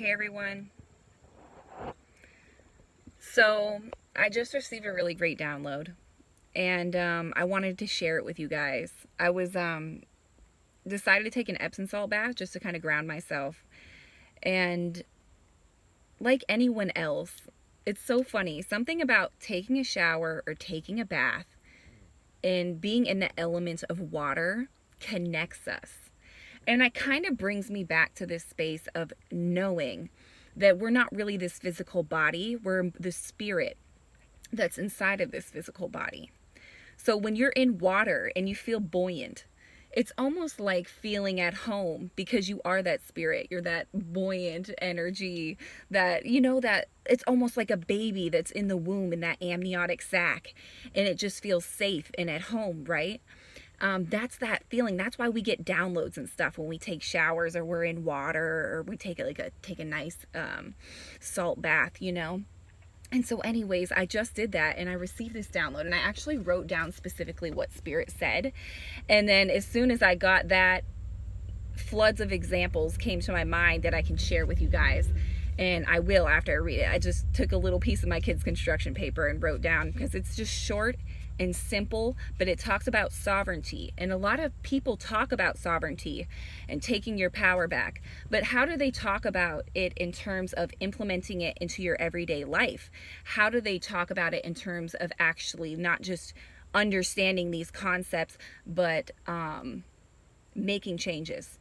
Hey everyone. So I just received a really great download, and I wanted to share it with you guys. I was decided to take an Epsom salt bath just to kind of ground myself, and like anyone else, it's so funny. Something about taking a shower or taking a bath and being in the element of water connects us. And it kind of brings me back to this space of knowing that we're not really this physical body, we're the spirit that's inside of this physical body. So when you're in water and you feel buoyant, it's almost like feeling at home because you are that spirit. You're that buoyant energy that, that it's almost like a baby that's in the womb in that amniotic sac, and it just feels safe and at home, right? That's that feeling. That's why we get downloads and stuff when we take showers or we're in water or we take a nice salt bath. And so anyways, I just did that and I received this download, and I actually wrote down specifically what Spirit said. And then as soon as I got that, floods of examples came to my mind that I can share with you guys. And I will after I read it. I just took a little piece of my kids' construction paper and wrote down, because it's just short and simple, but it talks about sovereignty. And a lot of people talk about sovereignty and taking your power back. But how do they talk about it in terms of implementing it into your everyday life? How do they talk about it in terms of actually not just understanding these concepts, but making changes?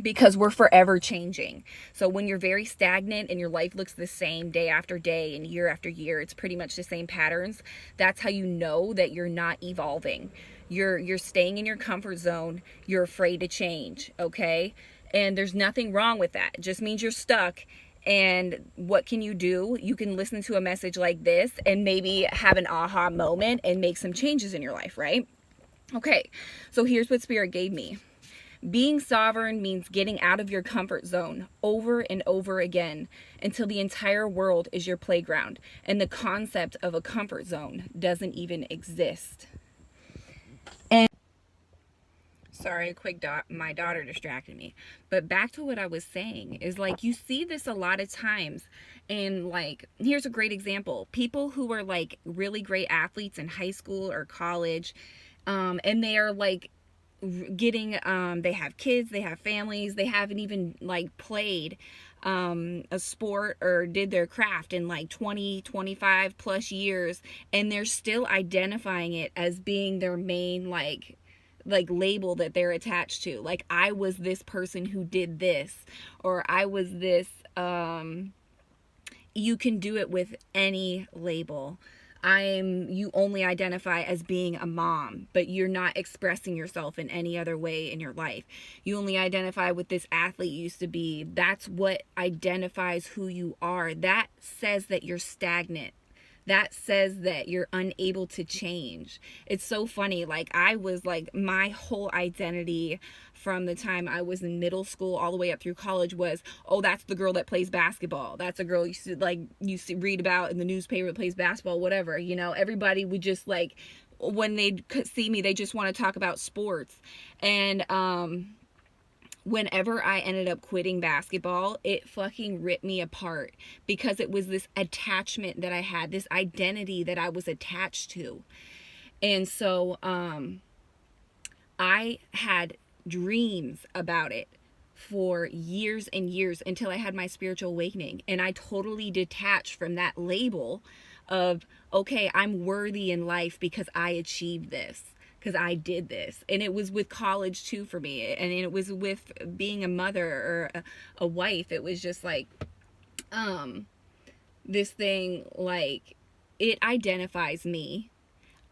Because we're forever changing. So when you're very stagnant and your life looks the same day after day and year after year, it's pretty much the same patterns. That's how you know that you're not evolving. You're staying in your comfort zone. You're afraid to change, okay? And there's nothing wrong with that. It just means you're stuck. And what can you do? You can listen to a message like this and maybe have an aha moment and make some changes in your life, right? Okay, so here's what Spirit gave me. Being sovereign means getting out of your comfort zone over and over again until the entire world is your playground and the concept of a comfort zone doesn't even exist. And sorry, my daughter distracted me. But back to what I was saying is, like, you see this a lot of times. And like, here's a great example. People who are like really great athletes in high school or college, and they are like getting they have kids, they have families, they haven't even like played a sport or did their craft in like 20-25 plus years, and they're still identifying it as being their main like label that they're attached to. Like, I was this person who did this, or I was this. You can do it with any label. You only identify as being a mom, but you're not expressing yourself in any other way in your life. You only identify with this athlete you used to be. That's what identifies who you are. That says that you're stagnant. That says that you're unable to change. It's so funny. Like, I was like, my whole identity from the time I was in middle school all the way up through college was, oh, that's the girl that plays basketball. That's a girl you read about in the newspaper that plays basketball, whatever. Everybody would just like, when they see me, they just want to talk about sports. And whenever I ended up quitting basketball, it fucking ripped me apart, because it was this attachment that I had, this identity that I was attached to. And so I had dreams about it for years and years until I had my spiritual awakening, and I totally detached from that label of, okay, I'm worthy in life because I achieved this, because I did this. And it was with college too for me, and it was with being a mother or a wife. It was just like this thing, like, it identifies me.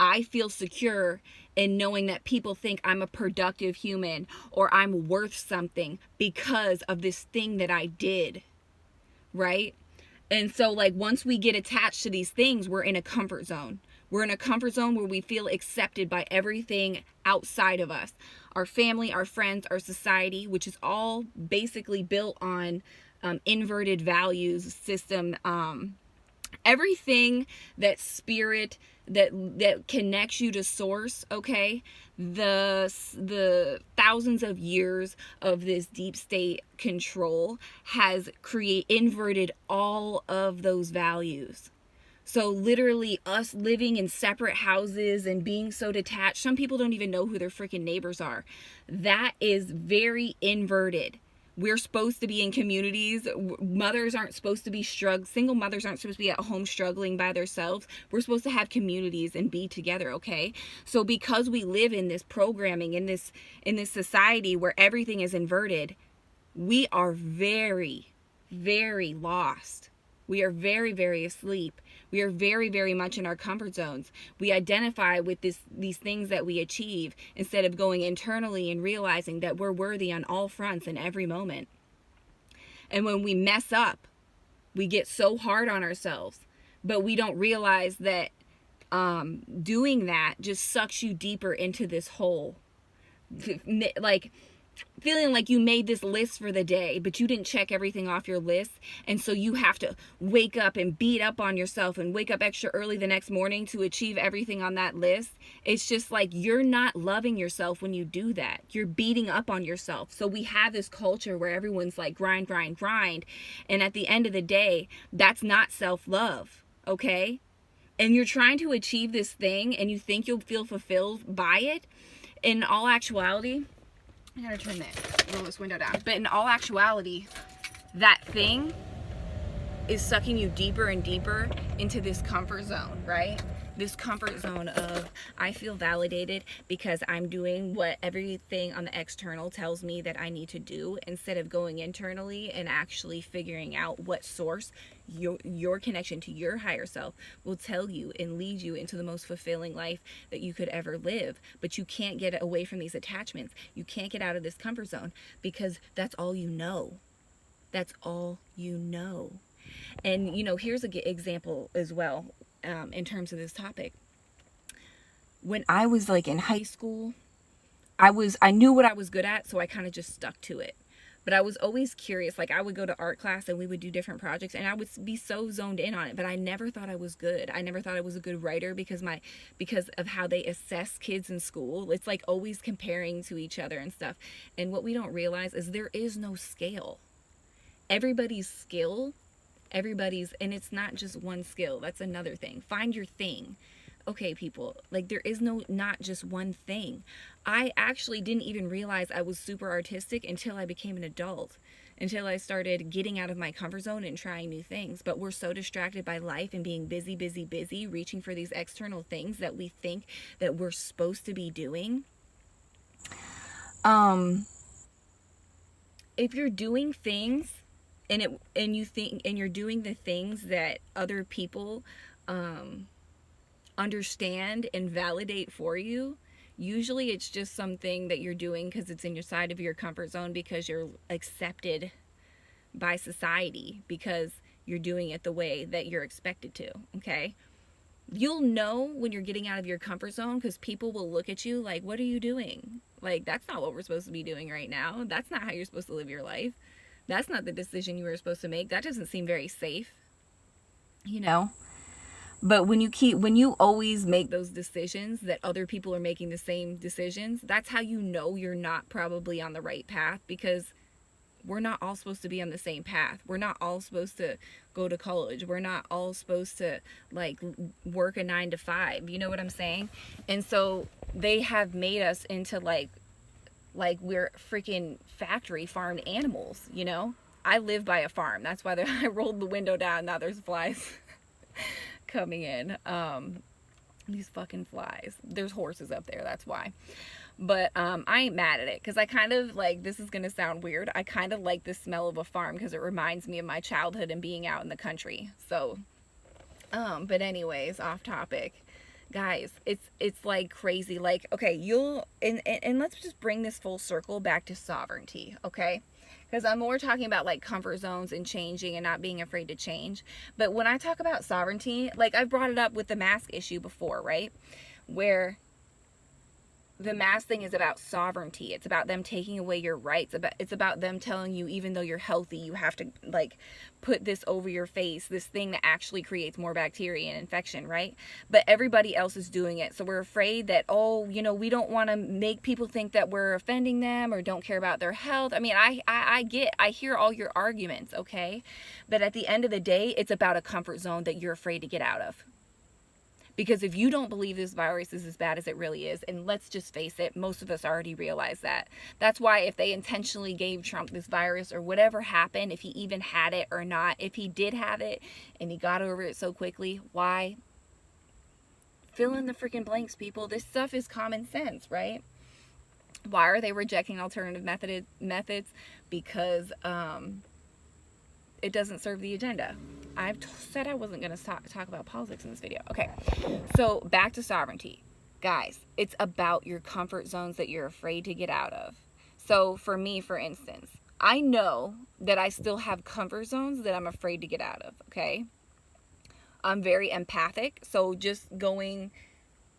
I feel secure in knowing that people think I'm a productive human or I'm worth something because of this thing that I did, right? And so, like, once we get attached to these things, we're in a comfort zone. We're in a comfort zone where we feel accepted by everything outside of us. Our family, our friends, our society, which is all basically built on inverted values system, everything that spirit that connects you to source, okay, the thousands of years of this deep state control has inverted all of those values. So literally us living in separate houses and being so detached, some people don't even know who their freaking neighbors are. That is very inverted. We're supposed to be in communities. Mothers aren't supposed to be single mothers aren't supposed to be at home struggling by themselves. We're supposed to have communities and be together, okay? So because we live in this programming, in this society where everything is inverted, we are very, very lost. We are very, very asleep. We are very, very much in our comfort zones. We identify with these things that we achieve instead of going internally and realizing that we're worthy on all fronts in every moment. And when we mess up, we get so hard on ourselves, but we don't realize that doing that just sucks you deeper into this hole. Like, feeling like you made this list for the day, but you didn't check everything off your list, and so you have to wake up and beat up on yourself and wake up extra early the next morning to achieve everything on that list. It's just like, you're not loving yourself when you do that. You're beating up on yourself. So we have this culture where everyone's like grind, grind, grind, and at the end of the day, that's not self-love, okay? And you're trying to achieve this thing and you think you'll feel fulfilled by it. In all actuality, I gotta roll this window down. But in all actuality, that thing is sucking you deeper and deeper into this comfort zone, right? This comfort zone of, I feel validated because I'm doing what everything on the external tells me that I need to do, instead of going internally and actually figuring out what source, your connection to your higher self, will tell you and lead you into the most fulfilling life that you could ever live. But you can't get away from these attachments. You can't get out of this comfort zone because that's all you know. That's all you know. And, you know, here's an example as well, in terms of this topic. When I was like in high school, I knew what I was good at, so I kind of just stuck to it. But I was always curious. Like, I would go to art class and we would do different projects and I would be so zoned in on it, but I never thought I was good. I never thought I was a good writer because of how they assess kids in school. It's like always comparing to each other and stuff. And what we don't realize is there is no scale. Everybody's skill, and it's not just one skill. That's another thing. Find your thing. Okay, people, like, there is not just one thing. I actually didn't even realize I was super artistic until I became an adult, until I started getting out of my comfort zone and trying new things. But we're so distracted by life and being busy, busy, busy, reaching for these external things that we think that we're supposed to be doing. If you're doing things and you're doing the things that other people understand and validate for you, usually it's just something that you're doing because it's in your side of your comfort zone, because you're accepted by society, because you're doing it the way that you're expected to, okay? You'll know when you're getting out of your comfort zone because people will look at you like, what are you doing? Like, that's not what we're supposed to be doing right now. That's not how you're supposed to live your life. That's not the decision you were supposed to make. That doesn't seem very safe, you know? But when you always make those decisions that other people are making the same decisions, that's how you know you're not probably on the right path, because we're not all supposed to be on the same path. We're not all supposed to go to college. We're not all supposed to, like, work a 9 to 5. You know what I'm saying? And so they have made us into like we're freaking factory farmed animals, you know? I live by a farm. That's why I rolled the window down. Now there's flies coming in. These fucking flies. There's horses up there. That's why. But I ain't mad at it, because I kind of like, this is going to sound weird, I kind of like the smell of a farm because it reminds me of my childhood and being out in the country. So, but anyways, off topic. Guys, it's like crazy. Like, okay, and let's just bring this full circle back to sovereignty, okay? Because I'm more talking about like comfort zones and changing and not being afraid to change. But when I talk about sovereignty, like, I've brought it up with the mask issue before, right? Where the mask thing is about sovereignty. It's about them taking away your rights. It's about them telling you, even though you're healthy, you have to like put this over your face, this thing that actually creates more bacteria and infection, right? But everybody else is doing it. So we're afraid that, oh, you know, we don't want to make people think that we're offending them or don't care about their health. I mean, I hear all your arguments, okay? But at the end of the day, it's about a comfort zone that you're afraid to get out of. Because if you don't believe this virus is as bad as it really is, and let's just face it, most of us already realize that. That's why if they intentionally gave Trump this virus or whatever happened, if he even had it or not, if he did have it and he got over it so quickly, why? Fill in the freaking blanks, people. This stuff is common sense, right? Why are they rejecting alternative methods? Because it doesn't serve the agenda. I've said I wasn't going to talk about politics in this video. Okay, so back to sovereignty. Guys, it's about your comfort zones that you're afraid to get out of. So for me, for instance, I know that I still have comfort zones that I'm afraid to get out of, okay? I'm very empathic, so just going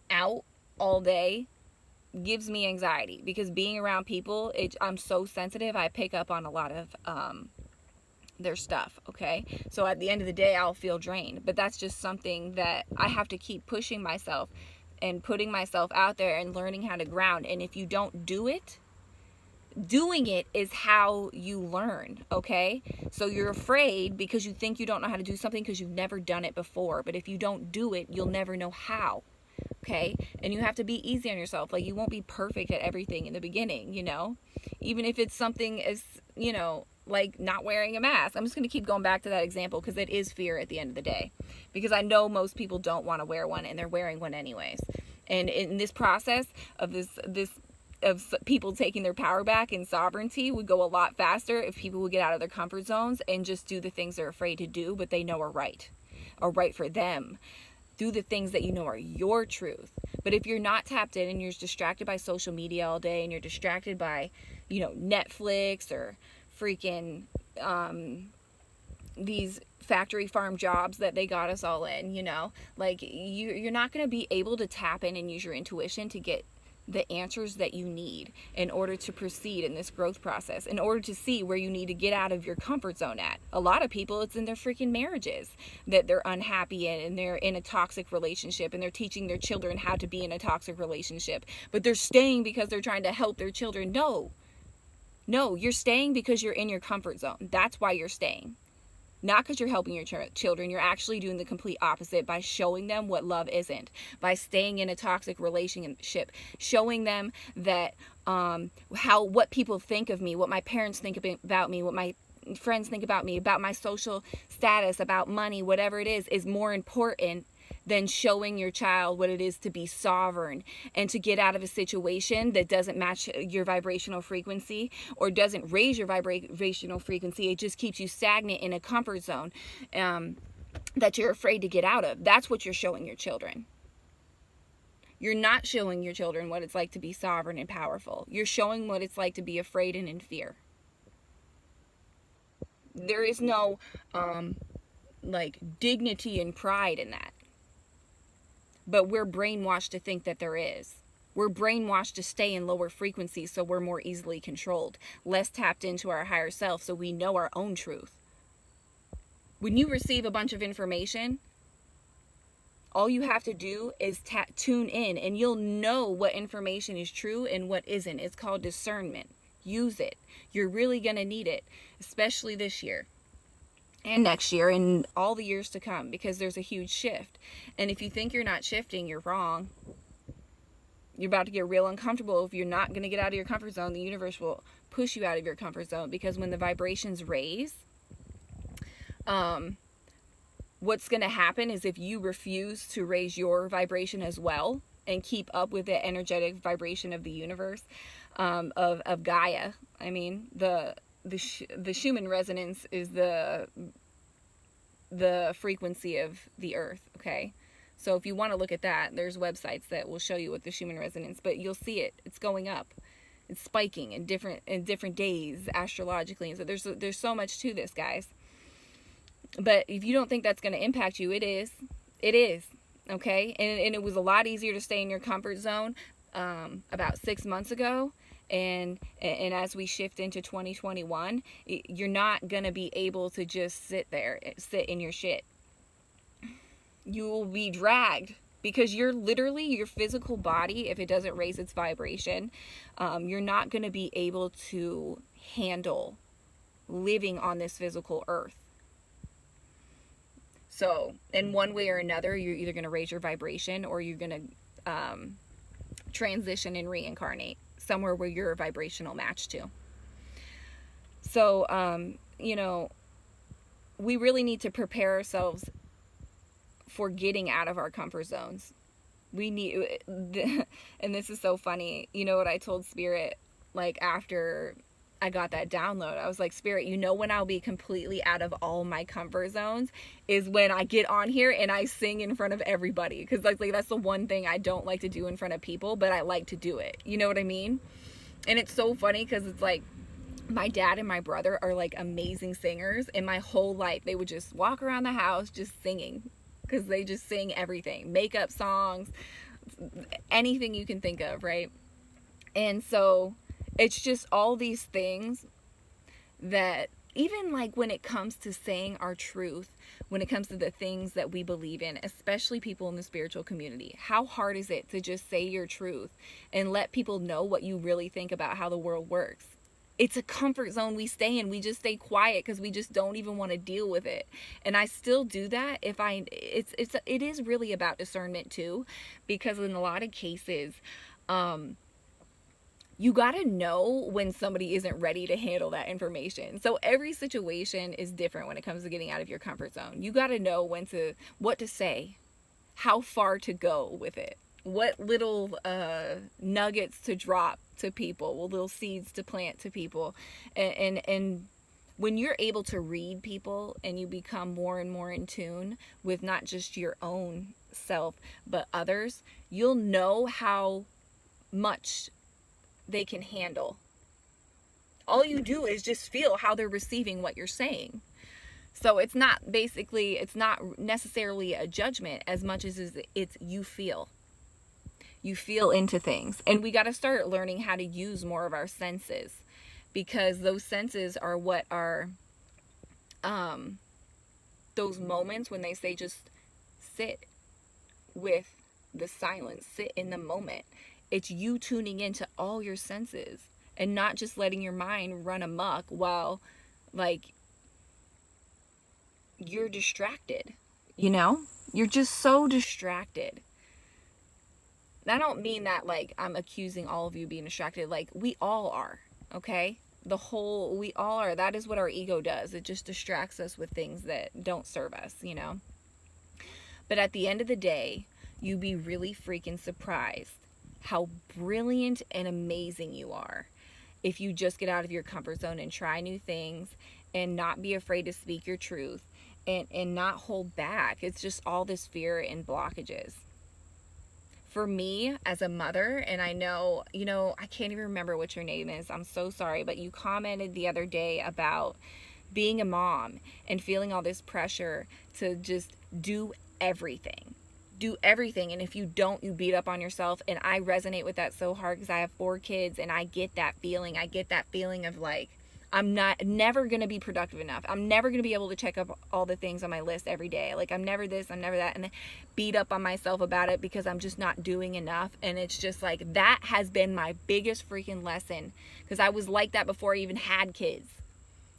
out all day gives me anxiety because being around people, I'm so sensitive. I pick up on a lot of their stuff, okay? So at the end of the day, I'll feel drained, but that's just something that I have to keep pushing myself and putting myself out there and learning how to ground. And if you don't do it, doing it is how you learn, okay? So you're afraid because you think you don't know how to do something because you've never done it before, but if you don't do it, you'll never know how, okay? And you have to be easy on yourself. Like, you won't be perfect at everything in the beginning, you know? Even if it's something as, you know, like not wearing a mask. I'm just going to keep going back to that example because it is fear at the end of the day. Because I know most people don't want to wear one and they're wearing one anyways. And in this process of of people taking their power back and sovereignty would go a lot faster if people would get out of their comfort zones and just do the things they're afraid to do, but they know are right for them. Do the things that you know are your truth. But if you're not tapped in and you're distracted by social media all day and you're distracted by, you know, Netflix or freaking these factory farm jobs that they got us all in, you know, like you're not going to be able to tap in and use your intuition to get the answers that you need in order to proceed in this growth process, in order to see where you need to get out of your comfort zone at. A lot of people, it's in their freaking marriages that they're unhappy in, and they're in a toxic relationship, and they're teaching their children how to be in a toxic relationship, but they're staying because they're trying to help their children. No, you're staying because you're in your comfort zone. That's why you're staying. Not because you're helping your children. You're actually doing the complete opposite by showing them what love isn't. By staying in a toxic relationship. Showing them that what people think of me, what my parents think about me, what my friends think about me, about my social status, about money, whatever it is more important than showing your child what it is to be sovereign and to get out of a situation that doesn't match your vibrational frequency or doesn't raise your vibrational frequency. It just keeps you stagnant in a comfort zone that you're afraid to get out of. That's what you're showing your children. You're not showing your children what it's like to be sovereign and powerful. You're showing what it's like to be afraid and in fear. There is no like dignity and pride in that. But we're brainwashed to think that there is. We're brainwashed to stay in lower frequencies so we're more easily controlled, less tapped into our higher self so we know our own truth. When you receive a bunch of information, all you have to do is tune in and you'll know what information is true and what isn't. It's called discernment. Use it. You're really going to need it, especially this year. And next year and all the years to come, because there's a huge shift. And if you think you're not shifting, you're wrong. You're about to get real uncomfortable. If you're not going to get out of your comfort zone, the universe will push you out of your comfort zone, because when the vibrations raise, what's going to happen is if you refuse to raise your vibration as well and keep up with the energetic vibration of the universe, of Gaia. I mean, the Schumann resonance is the frequency of the earth, okay? So if you want to look at that, there's websites that will show you what the Schumann resonance, but you'll see it. It's going up. It's spiking in different days astrologically. And so there's so much to this, guys. But if you don't think that's going to impact you, it is. It is, okay? And it was a lot easier to stay in your comfort zone about 6 months ago. And as we shift into 2021, you're not going to be able to just sit in your shit. You will be dragged, because you're literally, your physical body, if it doesn't raise its vibration, you're not going to be able to handle living on this physical earth. So in one way or another, you're either going to raise your vibration, or you're going to transition and reincarnate somewhere where you're a vibrational match to. So, we really need to prepare ourselves for getting out of our comfort zones. We need, and this is so funny, you know what I told Spirit, like, after I got that download, I was like, Spirit, when I'll be completely out of all my comfort zones is when I get on here and I sing in front of everybody, because like that's the one thing I don't like to do in front of people, but I like to do it, you know what I mean? And it's so funny, because it's like, my dad and my brother are like amazing singers, and my whole life they would just walk around the house just singing, because they just sing everything, makeup songs, anything you can think of, right? And so it's just all these things that, even like when it comes to saying our truth, when it comes to the things that we believe in, especially people in the spiritual community, how hard is it to just say your truth and let people know what you really think about how the world works? It's a comfort zone we stay in. We just stay quiet because we just don't even want to deal with it. And I still do that it is really about discernment too, because in a lot of cases, you got to know when somebody isn't ready to handle that information. So every situation is different when it comes to getting out of your comfort zone. You got to know what to say, how far to go with it, what little nuggets to drop to people, what little seeds to plant to people. And when you're able to read people and you become more and more in tune with not just your own self, but others, you'll know how much they can handle. All you do is just feel how they're receiving what you're saying. So it's not necessarily a judgment as much as it's you feel. You feel into things. And we got to start learning how to use more of our senses, because those senses are what are those moments when they say just sit with the silence, sit in the moment. It's you tuning into all your senses and not just letting your mind run amok while like you're distracted. You're just so distracted. I don't mean that like I'm accusing all of you being distracted. Like, we all are, okay? We all are. That is what our ego does. It just distracts us with things that don't serve us, But at the end of the day, you'd be really freaking surprised how brilliant and amazing you are if you just get out of your comfort zone and try new things and not be afraid to speak your truth and not hold back. It's just all this fear and blockages. For me as a mother, and I know, I can't even remember what your name is. I'm so sorry, but you commented the other day about being a mom and feeling all this pressure to just do everything. And if you don't, you beat up on yourself. And I resonate with that so hard because I have 4 kids and I get that feeling. I get that feeling of like, I'm never going to be productive enough. I'm never going to be able to check up all the things on my list every day. Like, I'm never this, I'm never that. And then beat up on myself about it because I'm just not doing enough. And it's just like, that has been my biggest freaking lesson, because I was like that before I even had kids.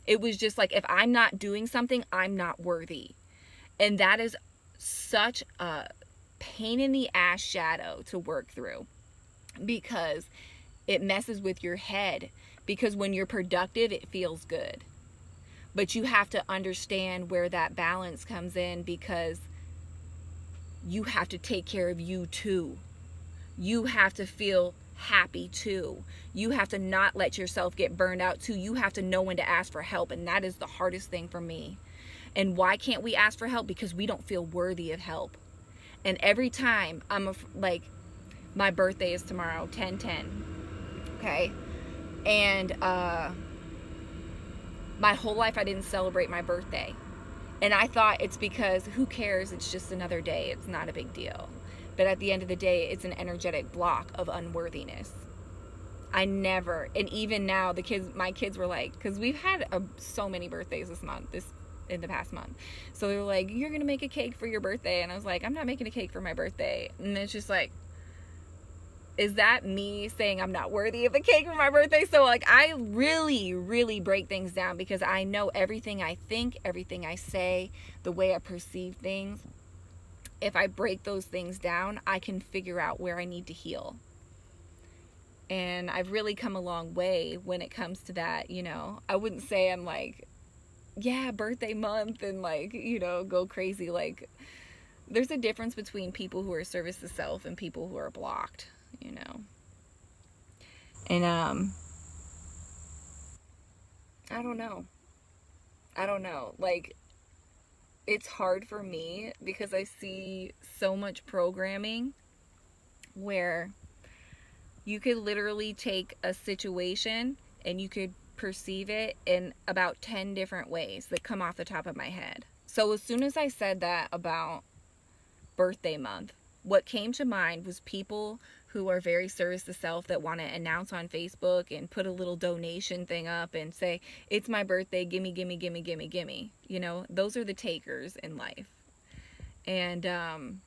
It was just like, if I'm not doing something, I'm not worthy. And that is such a pain in the ass shadow to work through, because it messes with your head. Because when you're productive, it feels good. But you have to understand where that balance comes in, because you have to take care of you too. You have to feel happy too. You have to not let yourself get burned out too. You have to know when to ask for help. And that is the hardest thing for me. And why can't we ask for help? Because we don't feel worthy of help. And every time like, my birthday is tomorrow, 10/10. Okay? And my whole life I didn't celebrate my birthday. And I thought it's because, who cares? It's just another day. It's not a big deal. But at the end of the day, it's an energetic block of unworthiness. I never, and even now, my kids were like, because we've had so many birthdays in the past month. So they were like, you're going to make a cake for your birthday. And I was like, I'm not making a cake for my birthday. And it's just like, is that me saying I'm not worthy of a cake for my birthday? So like, I really, really break things down, because I know everything I think, everything I say, the way I perceive things. If I break those things down, I can figure out where I need to heal. And I've really come a long way when it comes to that. You know, I wouldn't say I'm like, yeah, birthday month and like, you know, go crazy. Like, there's a difference between people who are service to self and people who are blocked, you know. And I don't know. Like, it's hard for me because I see so much programming where you could literally take a situation and you could perceive it in about 10 different ways that come off the top of my head. So as soon as I said that about birthday month, what came to mind was people who are very service to self that want to announce on Facebook and put a little donation thing up and say, it's my birthday, gimme, gimme, gimme, gimme, gimme. You know, those are the takers in life. And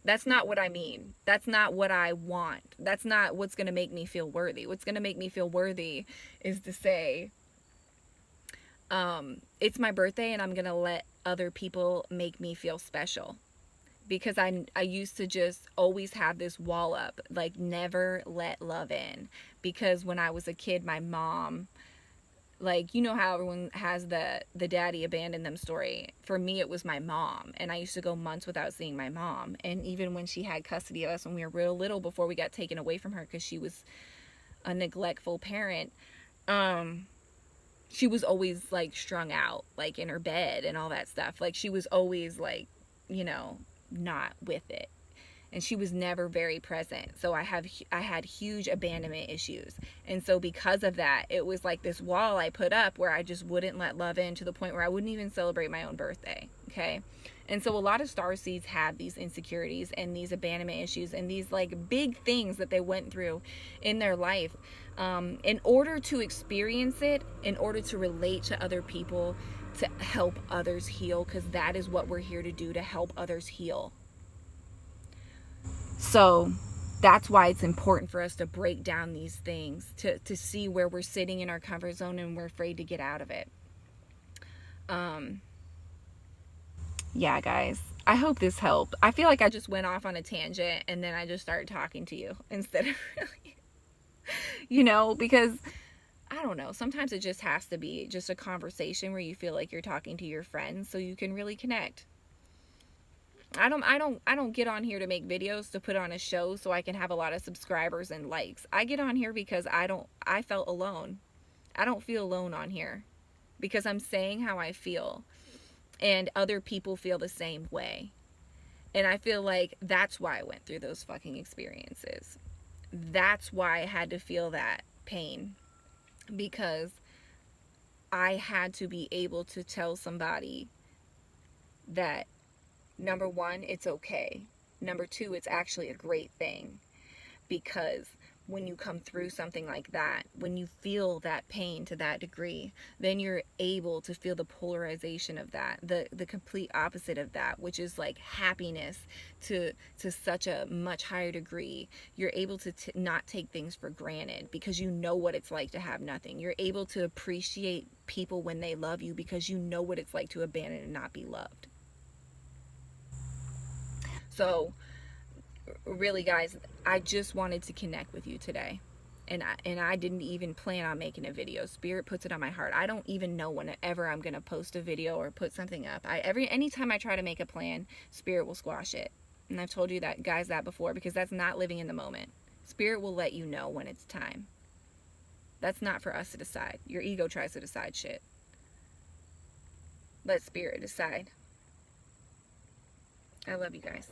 that's not what I mean. That's not what I want. That's not what's going to make me feel worthy. What's going to make me feel worthy is to say, it's my birthday and I'm going to let other people make me feel special. Because I used to just always have this wall up, like never let love in. Because when I was a kid, my mom, like, you know how everyone has the daddy abandoned them story. For me, it was my mom. And I used to go months without seeing my mom. And even when she had custody of us when we were real little, before we got taken away from her because she was a neglectful parent, she was always like strung out, like in her bed and all that stuff. Like she was always like, you know, not with it. And she was never very present. So I had huge abandonment issues. And so because of that, it was like this wall I put up where I just wouldn't let love in, to the point where I wouldn't even celebrate my own birthday. Okay. And so a lot of starseeds have these insecurities and these abandonment issues and these like big things that they went through in their life. In order to experience it, in order to relate to other people, to help others heal, because that is what we're here to do, to help others heal. So that's why it's important for us to break down these things, to see where we're sitting in our comfort zone and we're afraid to get out of it. Yeah, guys, I hope this helped. I feel like I just went off on a tangent and then I just started talking to you instead of really, you know, because I don't know, sometimes it just has to be just a conversation where you feel like you're talking to your friends so you can really connect. I don't get on here to make videos to put on a show so I can have a lot of subscribers and likes. I get on here because I felt alone. I don't feel alone on here because I'm saying how I feel and other people feel the same way. And I feel like that's why I went through those fucking experiences. That's why I had to feel that pain, because I had to be able to tell somebody that, number one, it's okay. Number two, it's actually a great thing. Because when you come through something like that, when you feel that pain to that degree, then you're able to feel the polarization of that, the complete opposite of that, which is like happiness to such a much higher degree. You're able to not take things for granted because you know what it's like to have nothing. You're able to appreciate people when they love you because you know what it's like to abandon and not be loved. So really, guys, I just wanted to connect with you today. And I didn't even plan on making a video. Spirit puts it on my heart. I don't even know whenever I'm going to post a video or put something up. Anytime I try to make a plan, Spirit will squash it. And I've told you that, guys, that before, because that's not living in the moment. Spirit will let you know when it's time. That's not for us to decide. Your ego tries to decide shit. Let Spirit decide. I love you guys.